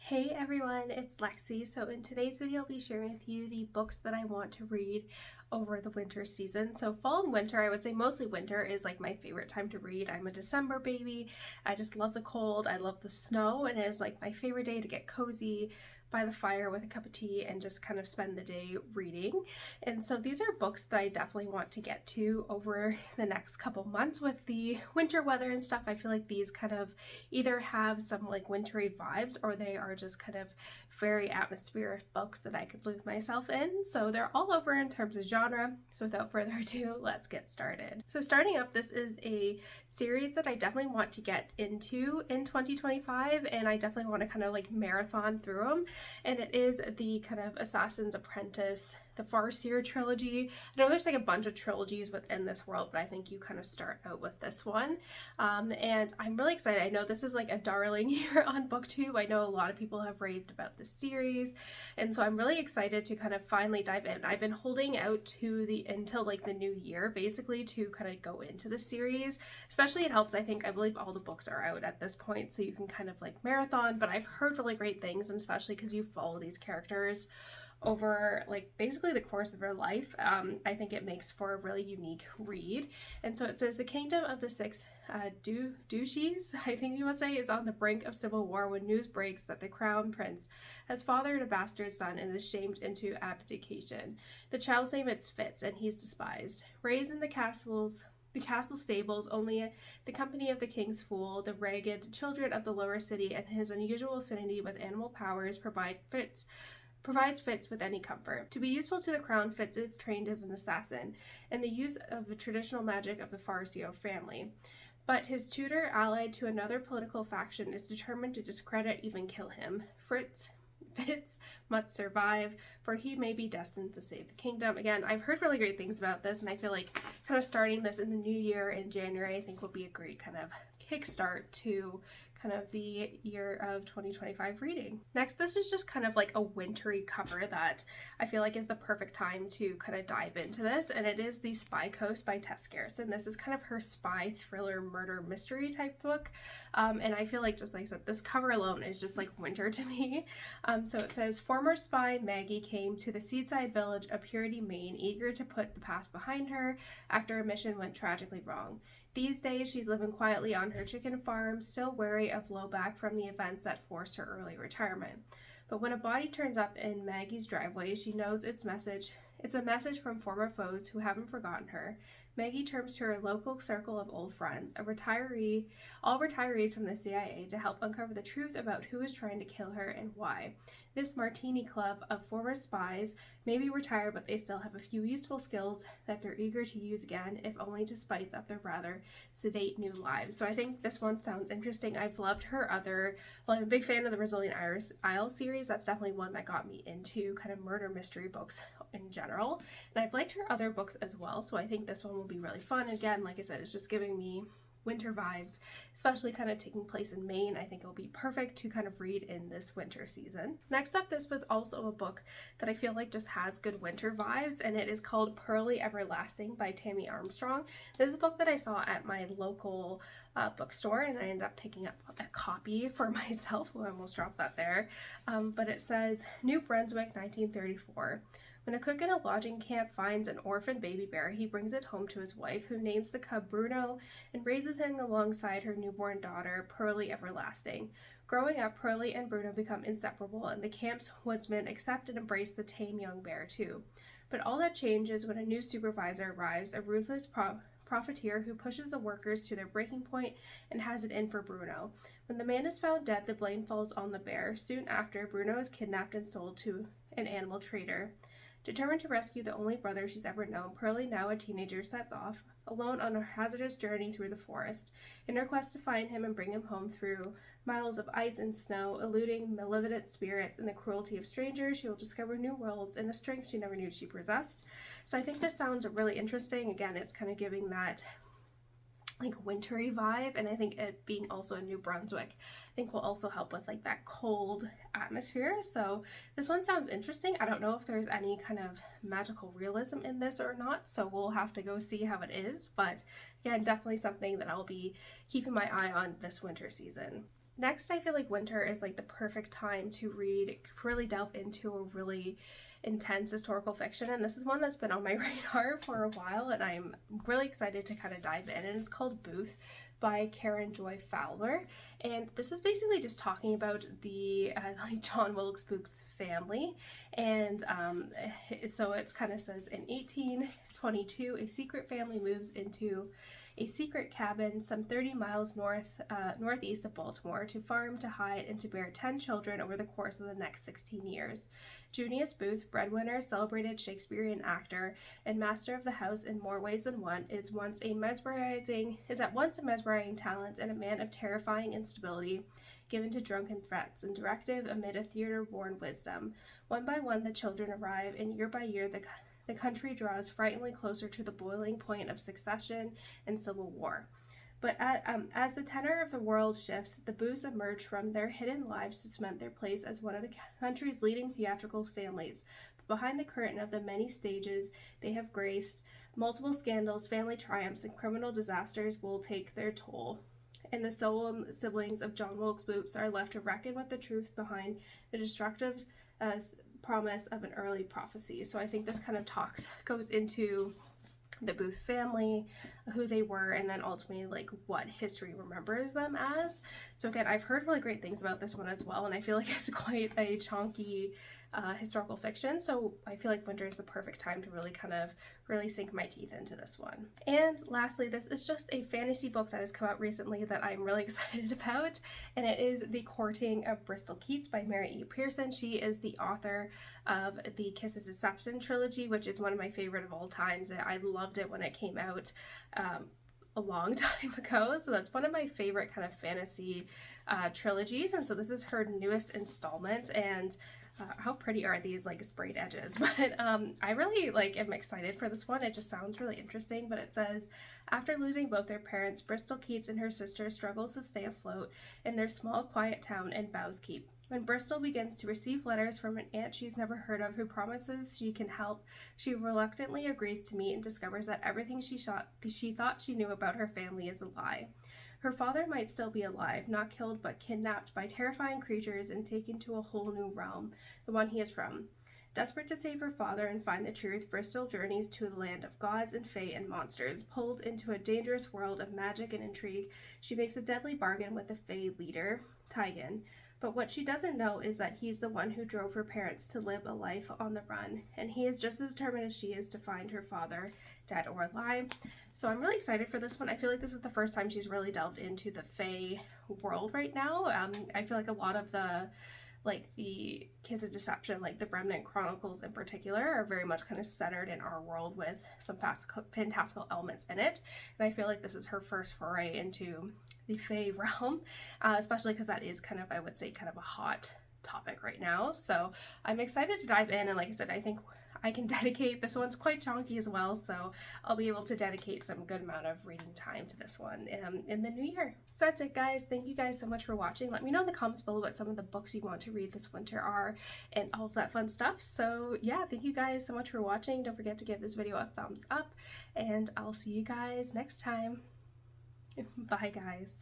Hey everyone, it's Lexie. So in today's video, I'll be sharing with you the books that I want to read over the winter season. So fall and winter, I would say mostly winter, is like my favorite time to read. I'm a December baby. I just love the cold. I love the snow, and it is like my favorite day to get cozy by the fire with a cup of tea and just kind of spend the day reading. And so these are books that I definitely want to get to over the next couple months with the winter weather and stuff. I feel like these kind of either have some like wintry vibes or they are just kind of very atmospheric books that I could lose myself in. So they're all over in terms of genre. So without further ado, let's get started. So starting up, this is a series that I definitely want to get into in 2025, and I definitely want to kind of like marathon through them. And it is the kind of Assassin's Apprentice, the Farseer trilogy. I know there's like a bunch of trilogies within this world, but I think you kind of start out with this one. And I'm really excited. I know this is like a darling here on BookTube. I know a lot of people have raved about this series, and so I'm really excited to kind of finally dive in. I've been holding out to until like the new year basically to kind of go into the series. Especially it helps, I believe all the books are out at this point, so you can kind of like marathon, but I've heard really great things, and especially because you follow these characters over like basically the course of their life. I think it makes for a really unique read. And so it says the kingdom of the six duchies, I think you must say, is on the brink of civil war when news breaks that the crown prince has fathered a bastard son and is shamed into abdication. The child's name is Fitz, and he's despised. Raised in the castle stables, only the company of the king's fool, the ragged children of the lower city, and his unusual affinity with animal powers provides Fitz with any comfort. To be useful to the crown, Fitz is trained as an assassin in the use of the traditional magic of the Farseer family. But his tutor, allied to another political faction, is determined to discredit, even kill him. Fitz must survive, for he may be destined to save the kingdom. Again, I've heard really great things about this, and I feel like kind of starting this in the new year in January, I think will be a great kind of kickstart to kind of the year of 2025 reading. Next, this is just kind of like a wintry cover that I feel like is the perfect time to kind of dive into this, and it is The Spy Coast by Tess Gerritsen. This is kind of her spy thriller murder mystery type book, and I feel like, just like I said, this cover alone is just like winter to me. So it says, former spy Maggie came to the seaside village of Purity, Maine, eager to put the past behind her after a mission went tragically wrong. These days, she's living quietly on her chicken farm, still wary of blowback from the events that forced her early retirement. But when a body turns up in Maggie's driveway, she knows it's a message from former foes who haven't forgotten her. Maggie turns to her local circle of old friends, all retirees from the CIA, to help uncover the truth about who is trying to kill her and why. This martini club of former spies may be retired, but they still have a few useful skills that they're eager to use again, if only to spice up their rather sedate new lives. So I think this one sounds interesting. I've loved her I'm a big fan of the Brazilian Isle series. That's definitely one that got me into kind of murder mystery books in general. And I've liked her other books as well, so I think this one will be really fun. Again, like I said, it's just giving me winter vibes, especially kind of taking place in Maine. I think it'll be perfect to kind of read in this winter season. Next up, this was also a book that I feel like just has good winter vibes, and it is called Pearly Everlasting by Tammy Armstrong. This is a book that I saw at my local bookstore, and I ended up picking up a copy for myself. I almost dropped that there. But it says, New Brunswick, 1934. When a cook in a lodging camp finds an orphan baby bear, he brings it home to his wife, who names the cub Bruno and raises him alongside her newborn daughter, Pearly Everlasting. Growing up, Pearly and Bruno become inseparable, and the camp's woodsmen accept and embrace the tame young bear too. But all that changes when a new supervisor arrives, a ruthless profiteer who pushes the workers to their breaking point and has it in for Bruno. When the man is found dead, the blame falls on the bear. Soon after, Bruno is kidnapped and sold to an animal trader. Determined to rescue the only brother she's ever known, Pearly, now a teenager, sets off alone on a hazardous journey through the forest. In her quest to find him and bring him home through miles of ice and snow, eluding malevolent spirits and the cruelty of strangers, she will discover new worlds and a strength she never knew she possessed. So I think this sounds really interesting. Again, it's kind of giving that like wintry vibe, and I think it being also in New Brunswick, I think will also help with like that cold atmosphere. So this one sounds interesting. I don't know if there's any kind of magical realism in this or not, so we'll have to go see how it is. But again, definitely something that I'll be keeping my eye on this winter season. Next, I feel like winter is like the perfect time to read, really delve into a really intense historical fiction, and this is one that's been on my radar for a while, and I'm really excited to kind of dive in, and it's called Booth by Karen Joy Fowler, and this is basically just talking about the like John Wilkes Booth's family, and so it's kind of says in 1822 a secret family moves into a secret cabin some 30 miles northeast of Baltimore to farm, to hide, and to bear 10 children over the course of the next 16 years. Junius Booth, breadwinner, celebrated Shakespearean actor, and master of the house in more ways than one, is at once a mesmerizing talent and a man of terrifying instability, given to drunken threats and directive amid a theater-worn wisdom. One by one the children arrive, and year by year the country draws frighteningly closer to the boiling point of succession and civil war. But as the tenor of the world shifts, the Booths emerge from their hidden lives to cement their place as one of the country's leading theatrical families. But behind the curtain of the many stages they have graced, multiple scandals, family triumphs, and criminal disasters will take their toll. And the solemn siblings of John Wilkes Booth are left to reckon with the truth behind the destructive promise of an early prophecy. So I think this kind of goes into the Booth family, who they were, and then ultimately like what history remembers them as. So again, I've heard really great things about this one as well, and I feel like it's quite a chunky historical fiction, so I feel like winter is the perfect time to really sink my teeth into this one. And lastly, this is just a fantasy book that has come out recently that I'm really excited about, and it is The Courting of Bristol Keats by Mary E. Pearson. She is the author of the Kiss of Deception trilogy, which is one of my favorite of all times. I loved it when it came out a long time ago, so that's one of my favorite kind of fantasy trilogies, and so this is her newest installment, and how pretty are these like sprayed edges. But I really am excited for this one. It just sounds really interesting. But it says, after losing both their parents, Bristol Keats and her sister struggles to stay afloat in their small quiet town in Bowskeep. When Bristol begins to receive letters from an aunt she's never heard of who promises she can help, she reluctantly agrees to meet and discovers that everything she thought she knew about her family is a lie. Her father might still be alive, not killed but kidnapped by terrifying creatures and taken to a whole new realm, the one he is from. Desperate to save her father and find the truth, Bristol journeys to the land of gods and fae and monsters. Pulled into a dangerous world of magic and intrigue, she makes a deadly bargain with the fae leader, Tigan. But what she doesn't know is that he's the one who drove her parents to live a life on the run, and he is just as determined as she is to find her father, dead or alive. So I'm really excited for this one. I feel like this is the first time she's really delved into the fae world right now. I feel like a lot of the Kiss of Deception, like the Remnant Chronicles in particular, are very much kind of centered in our world with some fantastical elements in it. And I feel like this is her first foray into the fae realm, especially because that is kind of, I would say, kind of a hot topic right now. So I'm excited to dive in, and like I said, I think I can dedicate, this one's quite chunky as well, so I'll be able to dedicate some good amount of reading time to this one in the new year. So that's it, guys. Thank you guys so much for watching. Let me know in the comments below what some of the books you want to read this winter are and all of that fun stuff. So yeah, thank you guys so much for watching. Don't forget to give this video a thumbs up, and I'll see you guys next time. Bye, guys.